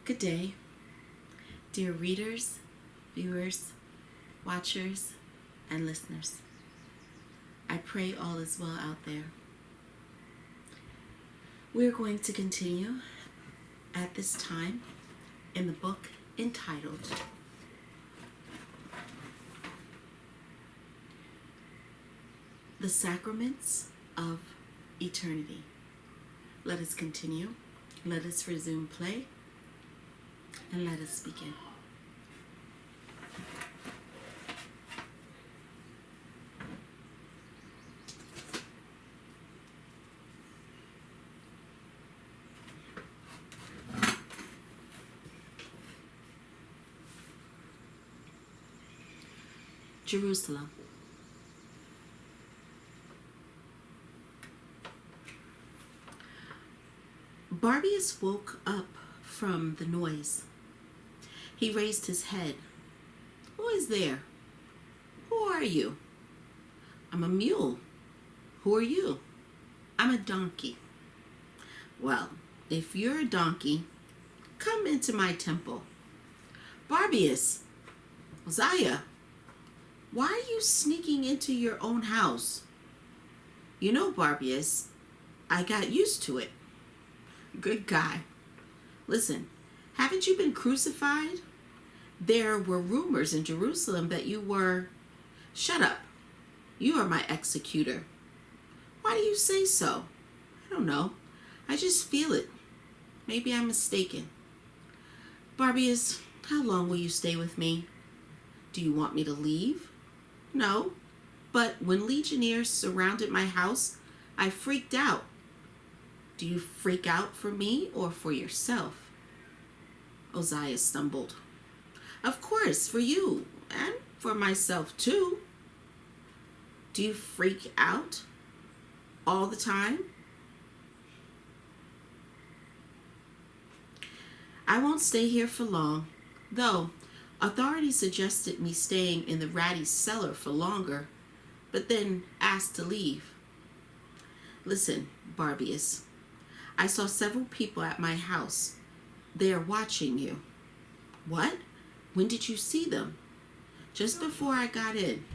Good day, dear readers, viewers, watchers, and listeners. I pray all is well out there. We're going to continue at this time in the book entitled The Sacraments of Eternity. Let us continue. Let us resume play. And let us begin. Jerusalem. Barbius woke up from the noise. He raised his head. Who is there? Who are you? I'm a mule. Who are you? I'm a donkey. Well, if you're a donkey, come into my temple. Barbius, Uzziah, why are you sneaking into your own house? You know, Barbius, I got used to it. Good guy. Listen, haven't you been crucified? There were rumors in Jerusalem that you were... Shut up. You are my executor. Why do you say so? I don't know. I just feel it. Maybe I'm mistaken. Barbius, how long will you stay with me? Do you want me to leave? No. But when legionnaires surrounded my house, I freaked out. Do you freak out for me or for yourself? Uzziah stumbled. Of course, for you, and for myself too. Do you freak out all the time? I won't stay here for long, though authorities suggested me staying in the ratty cellar for longer, but then asked to leave. Listen, Barbius, I saw several people at my house. They are watching you. What? When did you see them? Just before I got in.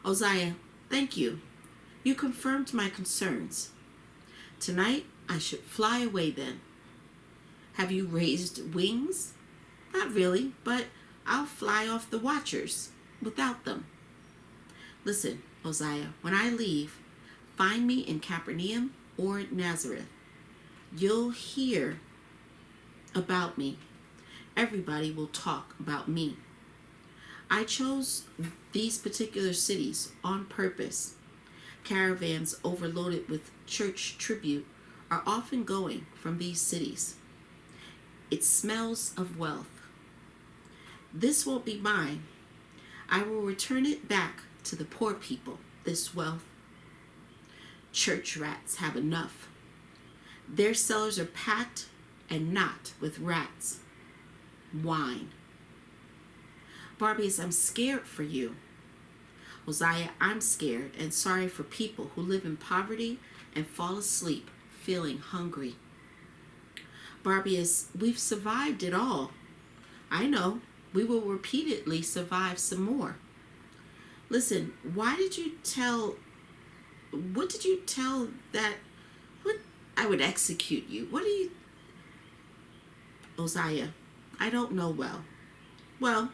Uzziah, thank you. You confirmed my concerns. Tonight, I should fly away then. Have you raised wings? Not really, but I'll fly off the watchers without them. Listen, Uzziah, when I leave, find me in Capernaum or Nazareth. You'll hear about me. Everybody will talk about me. I chose these particular cities on purpose. Caravans overloaded with church tribute are often going from these cities. It smells of wealth. This won't be mine. I will return it back to the poor people, this wealth. Church rats have enough. Their cellars are packed and not with rats. Wine. Barbius, I'm scared for you. Uzziah, I'm scared and sorry for people who live in poverty and fall asleep feeling hungry. Barbius, we've survived it all. I know. We will repeatedly survive some more. Listen, what did you tell that, I would execute you? Uzziah, I don't know well. Well,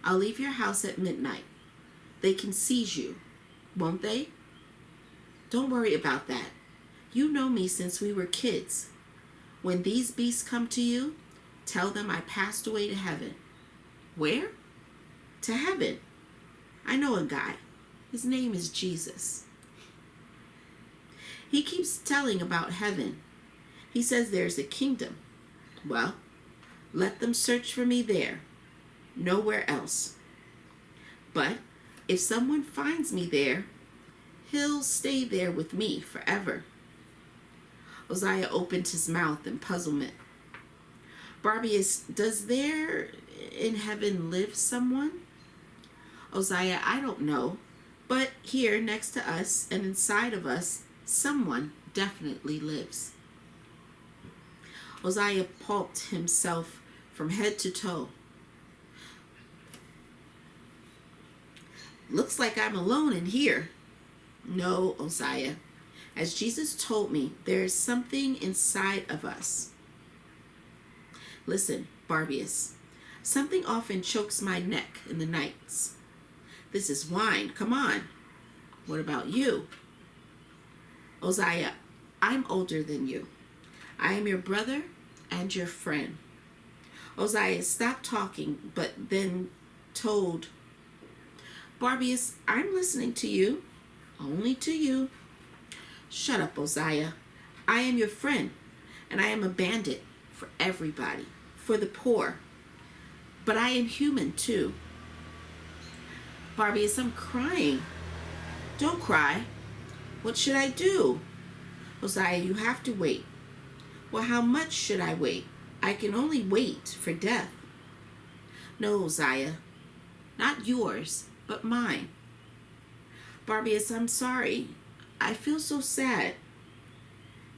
I'll leave your house at midnight. They can seize you, won't they? Don't worry about that. You know me since we were kids. When these beasts come to you, tell them I passed away to heaven. Where? To heaven. I know a guy. His name is Jesus. He keeps telling about heaven. He says there's a kingdom. Well, let them search for me there. Nowhere else. But if someone finds me there, he'll stay there with me forever. Uzziah opened his mouth in puzzlement. Barbius, does there in heaven live someone? Uzziah, I don't know, but here next to us and inside of us, someone definitely lives. Uzziah pulped himself from head to toe. Looks like I'm alone in here. No, Uzziah. As Jesus told me, there is something inside of us. Listen, Barbius, something often chokes my neck in the nights. This is wine. Come on. What about you? Uzziah, I'm older than you. I am your brother and your friend. Uzziah stopped talking, but then told Barbius, I'm listening to you. Only to you. Shut up, Uzziah. I am your friend, and I am a bandit for everybody, for the poor. But I am human, too. Barbius, I'm crying. Don't cry. What should I do? Uzziah, you have to wait. Well, how much should I wait? I can only wait for death. No, Uzziah, not yours, but mine. Barbius, I'm sorry. I feel so sad.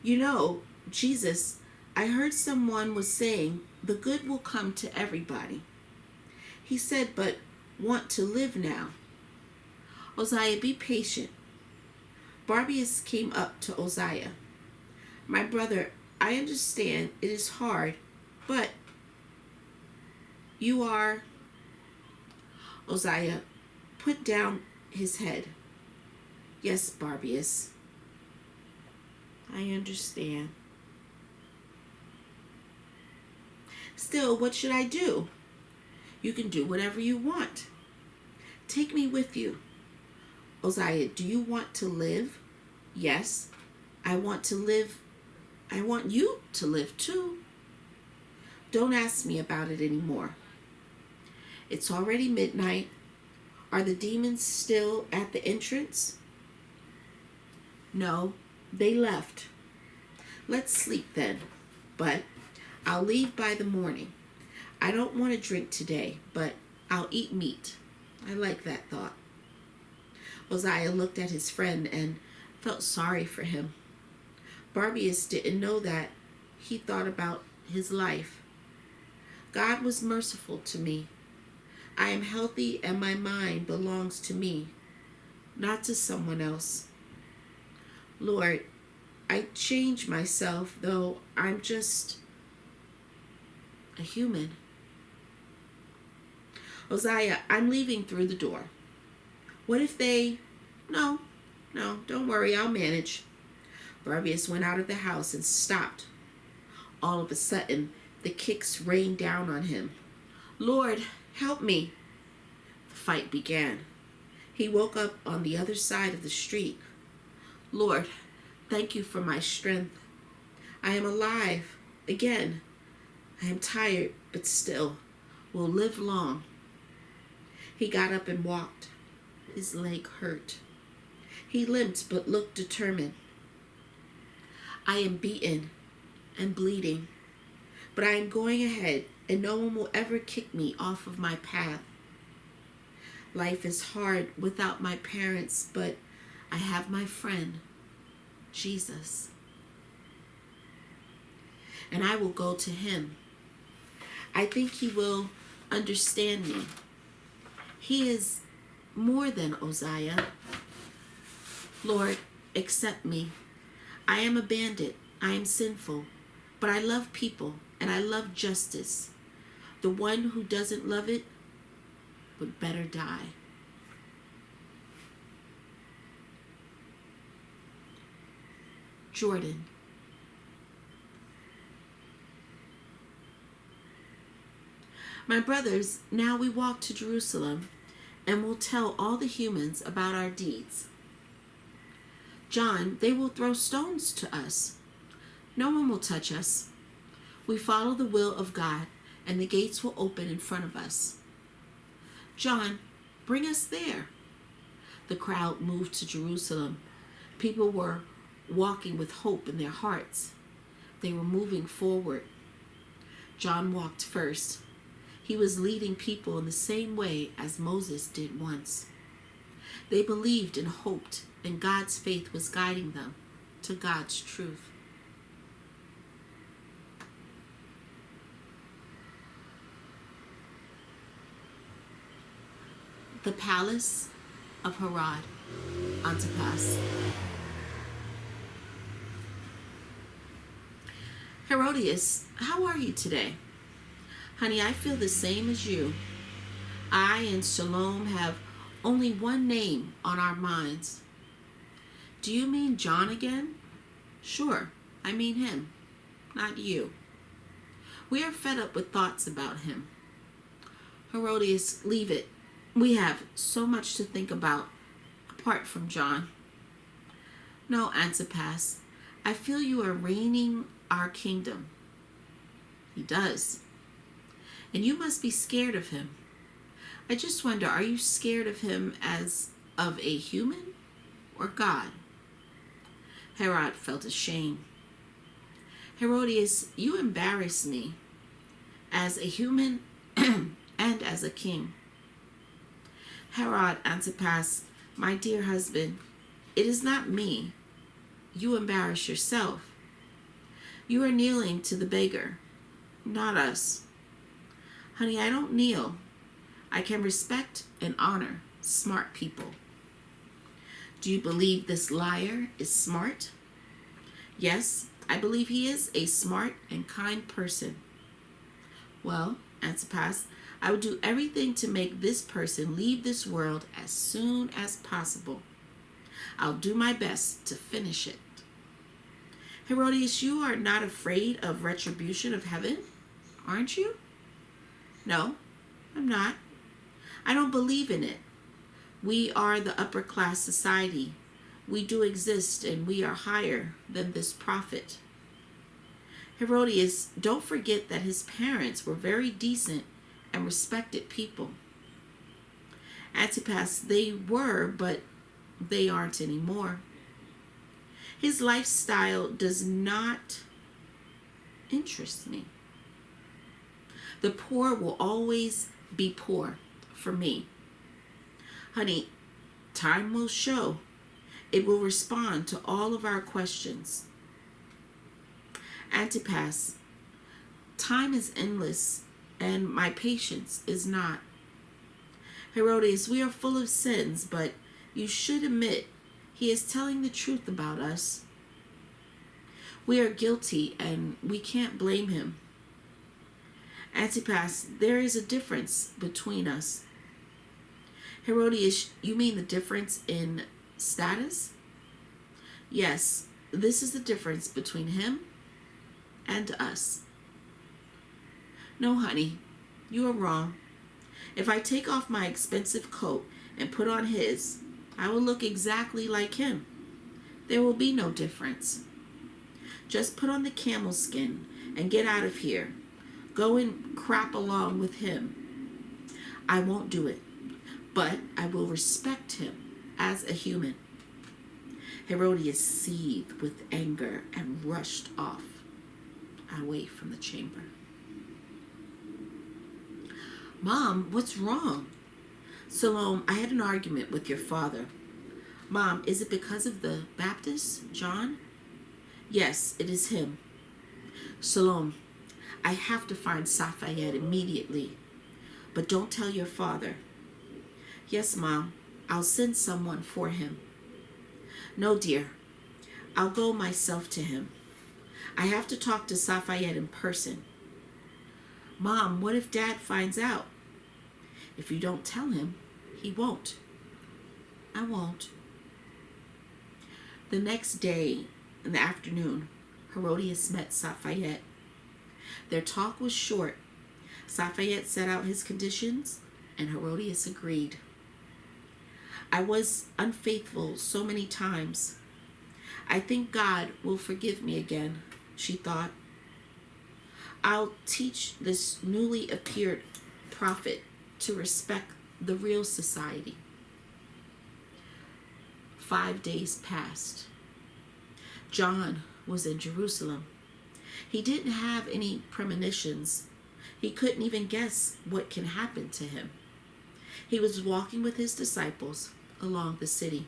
You know, Jesus, I heard someone was saying the good will come to everybody. He said, but want to live now. Uzziah, be patient. Barbius came up to Uzziah. My brother, I understand it is hard, but you are... Uzziah put down his head. Yes, Barbius. I understand. Still, what should I do? You can do whatever you want. Take me with you. Uzziah, do you want to live? Yes, I want to live. I want you to live too. Don't ask me about it anymore. It's already midnight. Are the demons still at the entrance? No, they left. Let's sleep then, but I'll leave by the morning. I don't want to drink today, but I'll eat meat. I like that thought. Uzziah looked at his friend and felt sorry for him. Barbius didn't know that he thought about his life. God was merciful to me. I am healthy and my mind belongs to me, not to someone else. Lord, I change myself, though I'm just a human. Uzziah, I'm leaving through the door. What if they... No, don't worry, I'll manage. Barbius went out of the house and stopped. All of a sudden, the kicks rained down on him. Lord, help me. The fight began. He woke up on the other side of the street. Lord, thank you for my strength. I am alive again. I am tired, but still will live long. He got up and walked. His leg hurt. He limped but looked determined. I am beaten and bleeding, but I am going ahead and no one will ever kick me off of my path. Life is hard without my parents, but I have my friend, Jesus. And I will go to him. I think he will understand me. He is more than Uzziah. Lord, accept me. I am a bandit. I am sinful. But I love people and I love justice. The one who doesn't love it would better die. Jordan. My brothers, now we walk to Jerusalem and will tell all the humans about our deeds. John, they will throw stones to us. No one will touch us. We follow the will of God, and the gates will open in front of us. John, bring us there. The crowd moved to Jerusalem. People were walking with hope in their hearts. They were moving forward. John walked first. He was leading people in the same way as Moses did once. They believed and hoped, and God's faith was guiding them to God's truth. The palace of Herod Antipas. Herodias, how are you today? Honey, I feel the same as you. I and Shalom have only one name on our minds. Do you mean John again? Sure, I mean him, not you. We are fed up with thoughts about him. Herodias, leave it. We have so much to think about apart from John. No, Antipas, I feel you are reigning our kingdom. He does. And you must be scared of him. I just wonder, are you scared of him as of a human or God? Herod felt ashamed. Herodias, you embarrass me as a human and as a king. Herod Antipas, my dear husband, it is not me. You embarrass yourself. You are kneeling to the beggar, not us. Honey, I don't kneel. I can respect and honor smart people. Do you believe this liar is smart? Yes, I believe he is a smart and kind person. Well, Antipas, I will do everything to make this person leave this world as soon as possible. I'll do my best to finish it. Herodias, you are not afraid of retribution of heaven, aren't you? No, I'm not. I don't believe in it. We are the upper class society. We do exist and we are higher than this prophet. Herodias, don't forget that his parents were very decent and respected people. Antipas, they were, but they aren't anymore. His lifestyle does not interest me. The poor will always be poor for me. Honey, time will show. It will respond to all of our questions. Antipas, time is endless and my patience is not. Herodias, we are full of sins, but you should admit he is telling the truth about us. We are guilty and we can't blame him. Antipas, there is a difference between us. Herodias, you mean the difference in status? Yes, this is the difference between him and us. No, honey, you are wrong. If I take off my expensive coat and put on his, I will look exactly like him. There will be no difference. Just put on the camel skin and get out of here. Go and crap along with him. I won't do it, but I will respect him as a human. Herodias seethed with anger and rushed off away from the chamber. Mom, what's wrong? Salome, I had an argument with your father. Mom, is it because of the Baptist, John? Yes, it is him. Salome, I have to find Safayette immediately, but don't tell your father. Yes, Mom, I'll send someone for him. No, dear, I'll go myself to him. I have to talk to Safayette in person. Mom, what if Dad finds out? If you don't tell him, he won't. I won't. The next day, in the afternoon, Herodias met Safayette. Their talk was short. Safayette set out his conditions, and Herodias agreed. I was unfaithful so many times. I think God will forgive me again, she thought. I'll teach this newly appeared prophet to respect the real society. 5 days passed. John was in Jerusalem. He didn't have any premonitions. He couldn't even guess what can happen to him. He was walking with his disciples along the city.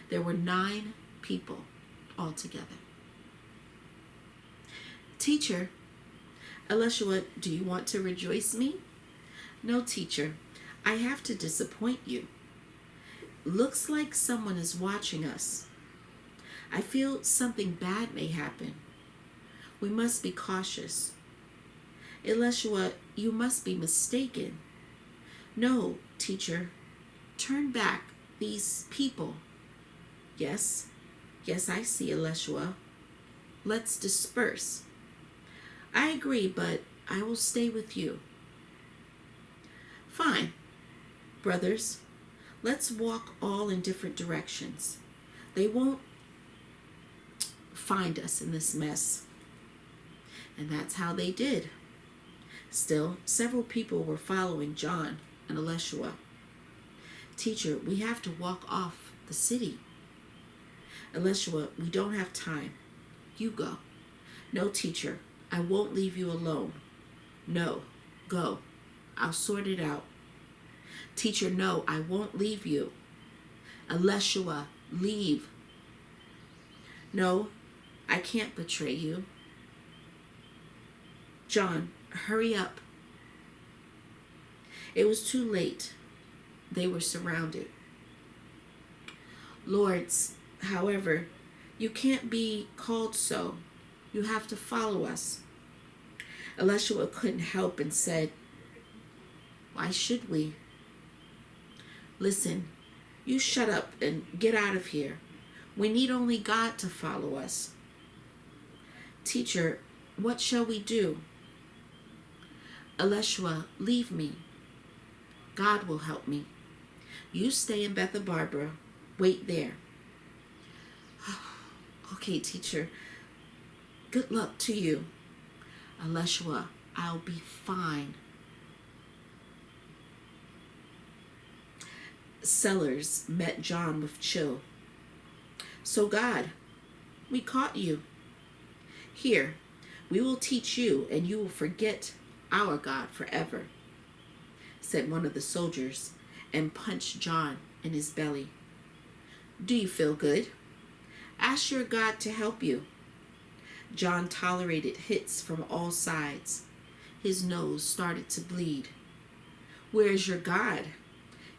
There were 9 people altogether. Teacher, Elishua, do you want to rejoice me? No, teacher. I have to disappoint you. Looks like someone is watching us. I feel something bad may happen. We must be cautious. Elishua, you must be mistaken. No, teacher. Turn back these people. Yes, yes, I see, Elishua. Let's disperse. I agree, but I will stay with you. Fine, brothers. Let's walk all in different directions. They won't find us in this mess. And that's how they did. Still, several people were following John and Elishua. Teacher, we have to walk off the city. Elishua, we don't have time. You go. No, teacher, I won't leave you alone. No, go. I'll sort it out. Teacher, no, I won't leave you. Elishua, leave. No, I can't betray you. John, hurry up. It was too late. They were surrounded. Lords, however, you can't be called so. You have to follow us. Elishua couldn't help and said, why should we? Listen, you shut up and get out of here. We need only God to follow us. Teacher, what shall we do? Elishua, leave me. God will help me. You stay in Bethabara. Wait there. Okay, teacher. Good luck to you. Elishua, I'll be fine. Sellers met John with chill. So God, we caught you. Here, we will teach you and you will forget our God forever, said one of the soldiers and punched John in his belly. Do you feel good? Ask your God to help you. John tolerated hits from all sides. His nose started to bleed. Where is your God?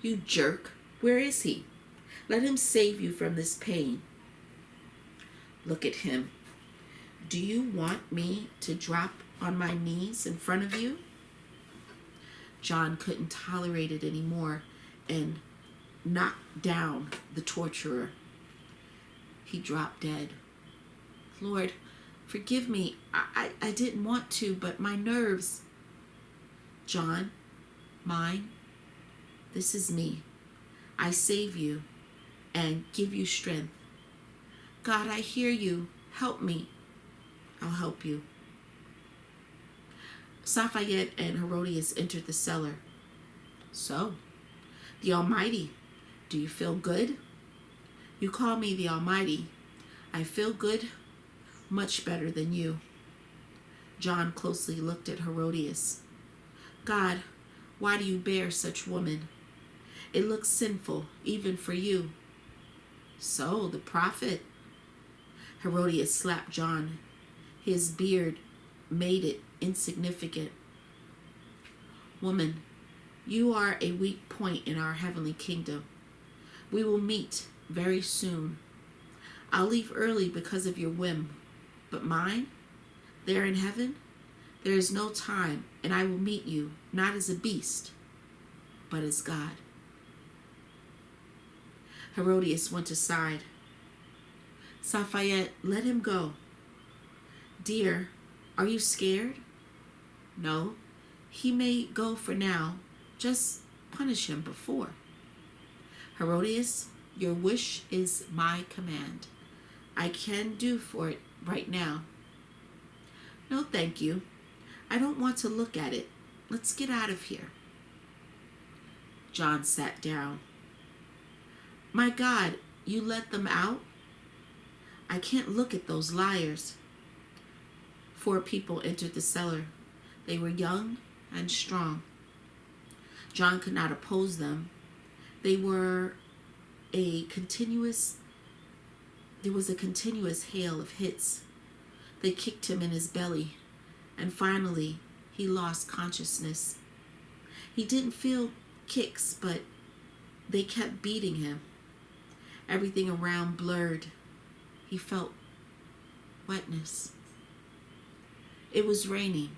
You jerk, where is he? Let him save you from this pain. Look at him. Do you want me to drop on my knees in front of you? John couldn't tolerate it anymore and knocked down the torturer. He dropped dead. Lord, forgive me. I didn't want to, but my nerves. John, mine, this is me. I save you and give you strength. God, I hear you. Help me. I'll help you. Safayette and Herodias entered the cellar. So, the Almighty, do you feel good? You call me the Almighty. I feel good, much better than you. John closely looked at Herodias. God, why do you bear such woman? It looks sinful, even for you. So, the prophet. Herodias slapped John. His beard made it insignificant. Woman, you are a weak point in our heavenly kingdom. We will meet very soon. I'll leave early because of your whim, but mine, there in heaven, there is no time, and I will meet you, not as a beast, but as God. Herodias went aside. Safayette, let him go. Dear, are you scared? No, he may go for now. Just punish him before. Herodias, your wish is my command. I can do for it right now. No, thank you. I don't want to look at it. Let's get out of here. John sat down. My God, you let them out? I can't look at those liars. 4 people entered the cellar. They were young and strong. John could not oppose them. There was a continuous hail of hits. They kicked him in his belly, and finally he lost consciousness. He didn't feel kicks, but they kept beating him. Everything around blurred. He felt wetness. It was raining.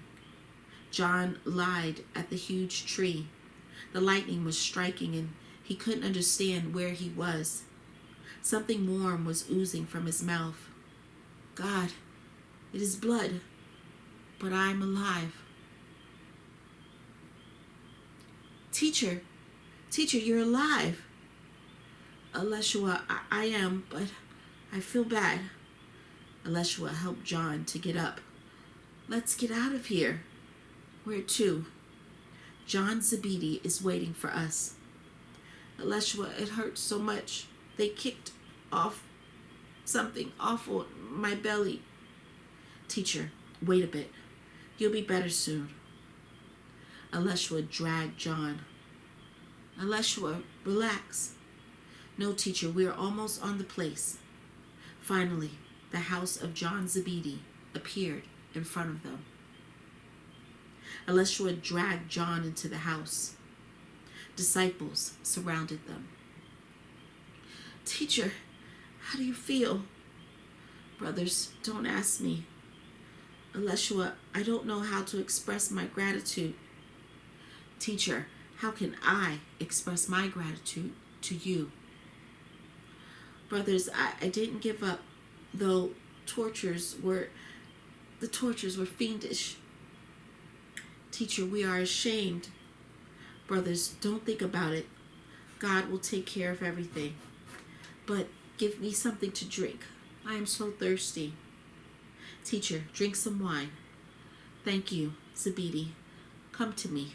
John lied at the huge tree. The lightning was striking and he couldn't understand where he was. Something warm was oozing from his mouth. God, it is blood, but I am alive. Teacher, you're alive. Aleshua, I am, but I feel bad. Aleshua helped John to get up. Let's get out of here. Where to? John Zebedee is waiting for us. Aleshua, it hurts so much. They kicked off something awful in my belly. Teacher, wait a bit. You'll be better soon. Aleshua dragged John. Aleshua, relax. No, teacher, we are almost on the place. Finally, the house of John Zebedee appeared in front of them. Aleshua dragged John into the house. Disciples surrounded them. Teacher, how do you feel? Brothers, don't ask me. Aleshua, I don't know how to express my gratitude. Teacher, how can I express my gratitude to you? Brothers, I didn't give up, though the tortures were fiendish. Teacher, we are ashamed. Brothers, don't think about it. God will take care of everything. But give me something to drink. I am so thirsty. Teacher, drink some wine. Thank you, Zebedee. Come to me.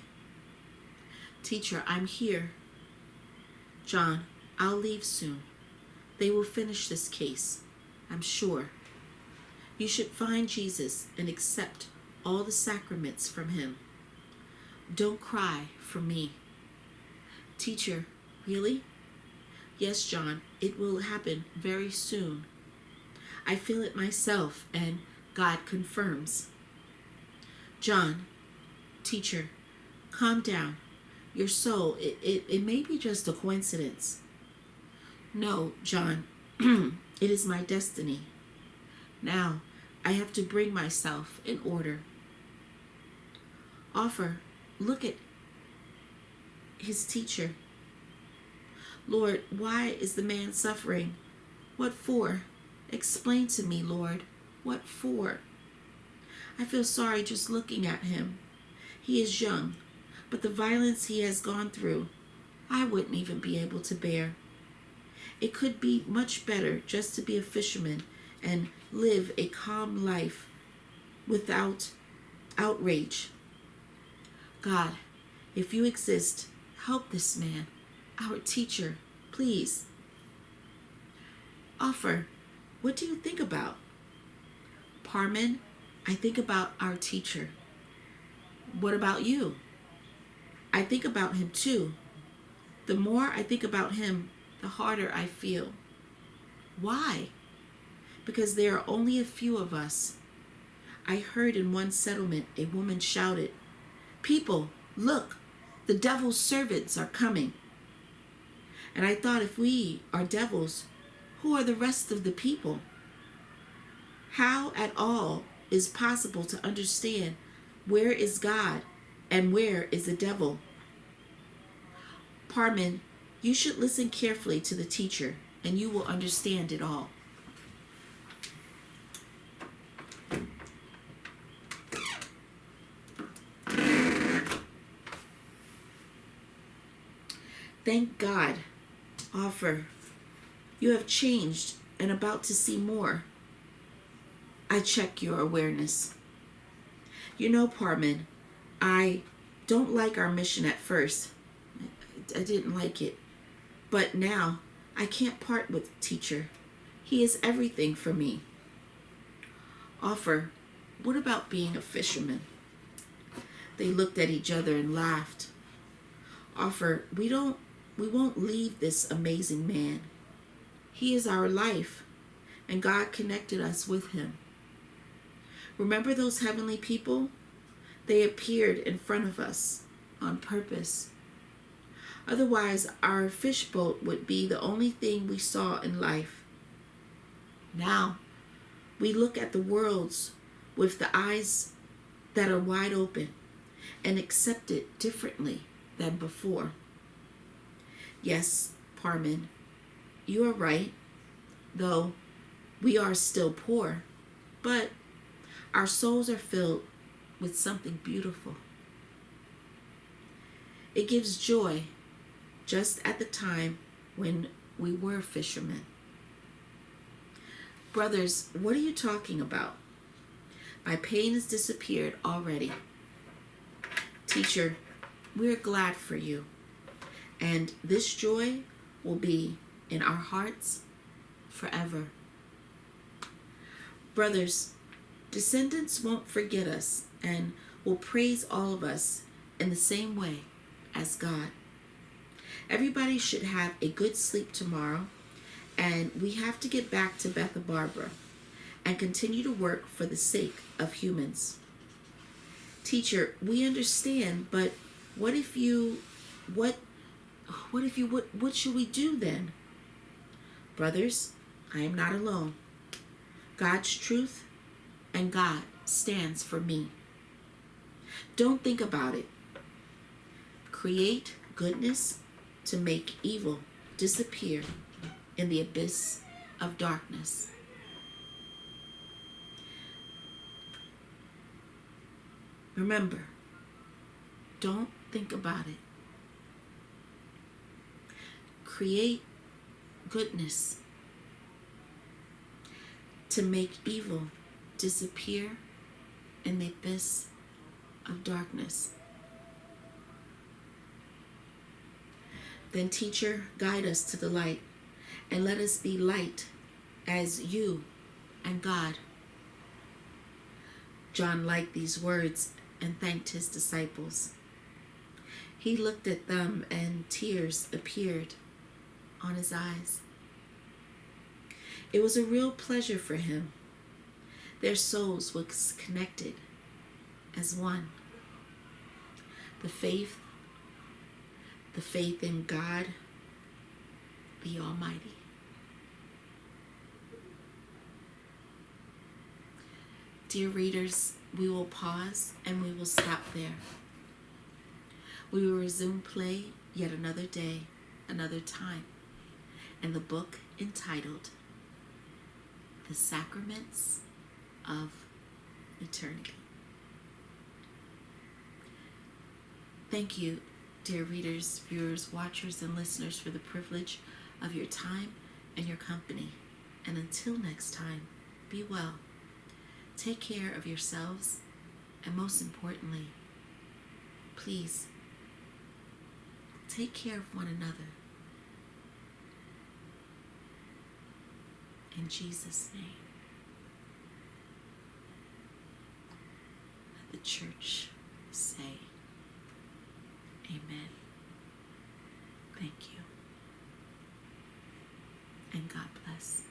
Teacher, I'm here. John, I'll leave soon. They will finish this case, I'm sure. You should find Jesus and accept all the sacraments from him. Don't cry for me. Teacher, really? Yes, John, it will happen very soon. I feel it myself, and God confirms. John, teacher, calm down. Your soul, it may be just a coincidence. No, John, it is my destiny. Now, I have to bring myself in order. Offer, look at his teacher. Lord, why is the man suffering? What for? Explain to me, Lord. What for? I feel sorry just looking at him. He is young, but the violence he has gone through, I wouldn't even be able to bear. It could be much better just to be a fisherman and live a calm life without outrage. God, if you exist, help this man, our teacher, please. Offer, what do you think about? Parman, I think about our teacher. What about you? I think about him too. The more I think about him, the harder I feel. Why? Because there are only a few of us. I heard in one settlement a woman shouted, "People, look, the devil's servants are coming." And I thought, if we are devils, who are the rest of the people? How at all is possible to understand where is God and where is the devil? Parman, you should listen carefully to the teacher and you will understand it all. Thank God. Offer, you have changed and about to see more. I check your awareness. You know, Parman, I don't like our mission at first. I didn't like it. But now, I can't part with teacher. He is everything for me. Offer, what about being a fisherman? They looked at each other and laughed. Offer, we won't leave this amazing man. He is our life, and God connected us with him. Remember those heavenly people? They appeared in front of us on purpose. Otherwise, our fishboat would be the only thing we saw in life. Now, we look at the worlds with the eyes that are wide open and accept it differently than before. Yes, Parman, you are right, though we are still poor, but our souls are filled with something beautiful. It gives joy just at the time when we were fishermen. Brothers, what are you talking about? My pain has disappeared already. Teacher, we're glad for you, and this joy will be in our hearts forever. Brothers, descendants won't forget us and will praise all of us in the same way as God. Everybody should have a good sleep tomorrow, and we have to get back to Bethabara and continue to work for the sake of humans. Teacher, we understand, but what should we do then? Brothers, I am not alone. God's truth and God stands for me. Don't think about it. Create goodness to make evil disappear in the abyss of darkness. Remember, don't think about it. Create goodness to make evil disappear in the abyss of darkness. Then, teacher, guide us to the light, and let us be light as you and God. John liked these words and thanked his disciples. He looked at them and tears appeared on his eyes. It was a real pleasure for him. Their souls were connected as one. The faith in God, the Almighty. Dear readers, we will pause and we will stop there. We will resume play yet another day, another time, in the book entitled The Sacraments of Eternity. Thank you, dear readers, viewers, watchers, and listeners, for the privilege of your time and your company. And until next time, be well. Take care of yourselves, and most importantly, please take care of one another. In Jesus' name. Let the church say, Amen. Thank you. And God bless.